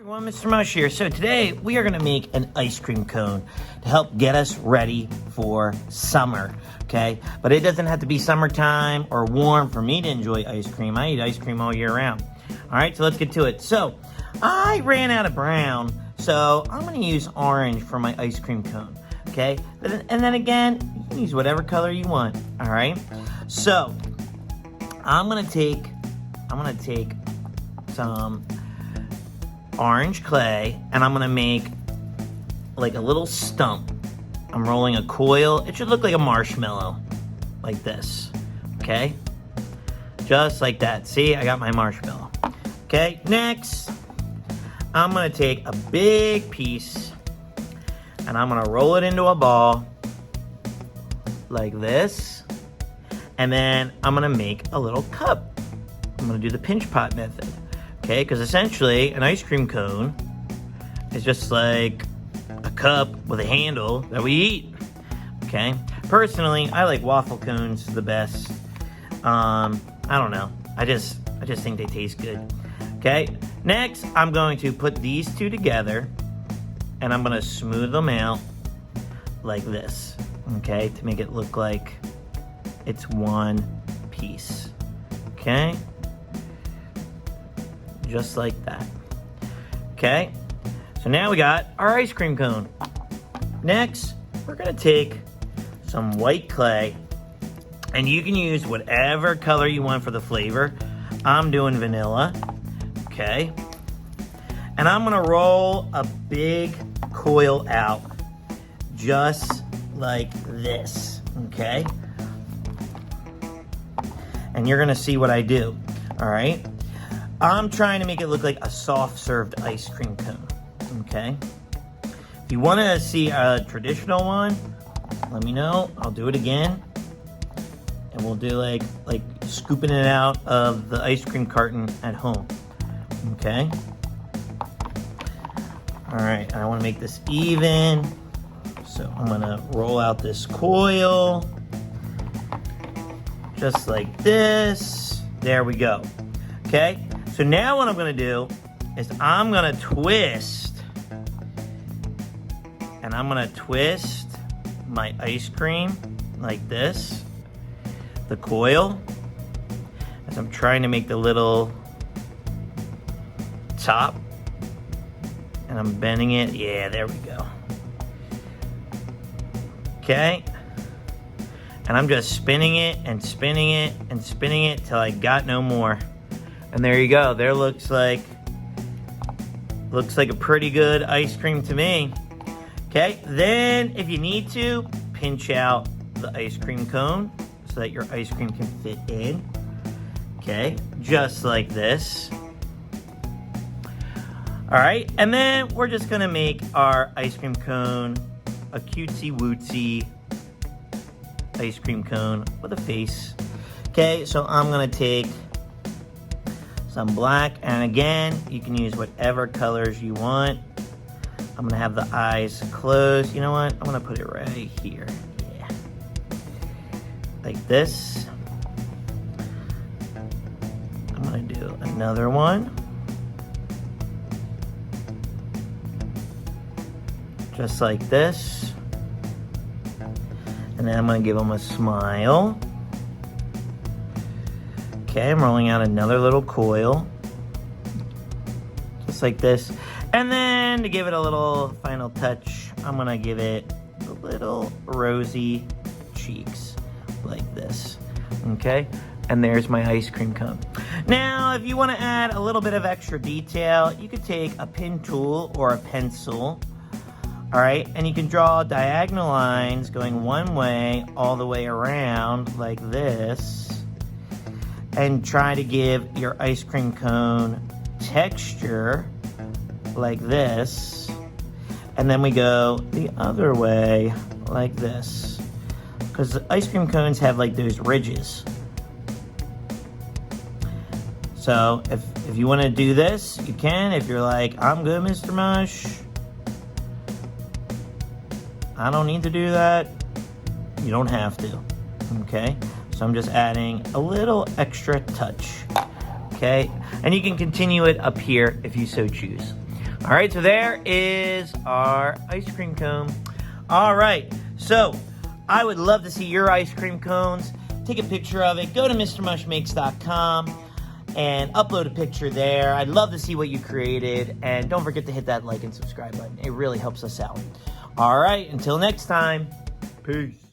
Everyone, Mr. Mush here. So today we are going to make an ice cream cone to help get us ready for summer, okay? But it doesn't have to be summertime or warm for me to enjoy ice cream. I eat ice cream all year round. All right, so let's get to it. So I ran out of brown, so I'm going to use orange for my ice cream cone, okay? And then again, you can use whatever color you want, all right? So I'm going to take some orange clay, and I'm gonna make like a little stump. I'm rolling a coil. It should look like a marshmallow, like this, okay? Just like that. See, I got my marshmallow. Okay, next, I'm gonna take a big piece, and I'm gonna roll it into a ball, like this, and then I'm gonna make a little cup. I'm gonna do the pinch pot method. Okay, because essentially an ice cream cone is just like a cup with a handle that we eat. Okay, personally, I like waffle cones the best. I don't know. I just think they taste good. Okay, next I'm going to put these two together, and I'm gonna smooth them out like this. Okay, to make it look like it's one piece. Okay. Just like that. Okay, so now we got our ice cream cone. Next, we're gonna take some white clay, and you can use whatever color you want for the flavor. I'm doing vanilla, okay? And I'm gonna roll a big coil out, just like this, okay? And you're gonna see what I do, all right? I'm trying to make it look like a soft-served ice cream cone, okay? If you want to see a traditional one, let me know. I'll do it again. And we'll do like scooping it out of the ice cream carton at home, okay? All right, I want to make this even. So I'm gonna roll out this coil, just like this. There we go, okay? So now what I'm gonna do is I'm gonna twist, and I'm gonna twist my ice cream like this, the coil, as I'm trying to make the little top, and I'm bending it. Yeah, there we go. Okay, and I'm just spinning it and spinning it and spinning it till I got no more. And there you go. There looks like a pretty good ice cream to me. Okay, then if you need to, pinch out the ice cream cone so that your ice cream can fit in. Okay, just like this. All right, and then we're just gonna make our ice cream cone a cutesy wootsy ice cream cone with a face. Okay, so I'm gonna take some black, and again, you can use whatever colors you want. I'm gonna have the eyes closed. You know what? I'm gonna put it right here. Yeah. Like this. I'm gonna do another one. Just like this. And then I'm gonna give them a smile. Okay, I'm rolling out another little coil, just like this. And then to give it a little final touch, I'm gonna give it a little rosy cheeks, like this, okay? And there's my ice cream cone. Now, if you wanna add a little bit of extra detail, you could take a pin tool or a pencil, all right? And you can draw diagonal lines going one way all the way around, like this, and try to give your ice cream cone texture like this. And then we go the other way like this, because ice cream cones have like those ridges. So if you want to do this, you can. If you're like, I'm good, Mr. Mush, I don't need to do that, you don't have to, okay? So I'm just adding a little extra touch, okay? And you can continue it up here if you so choose. All right, so there is our ice cream cone. All right, so I would love to see your ice cream cones. Take a picture of it. Go to MrMushMakes.com and upload a picture there. I'd love to see what you created. And don't forget to hit that like and subscribe button. It really helps us out. All right, until next time. Peace.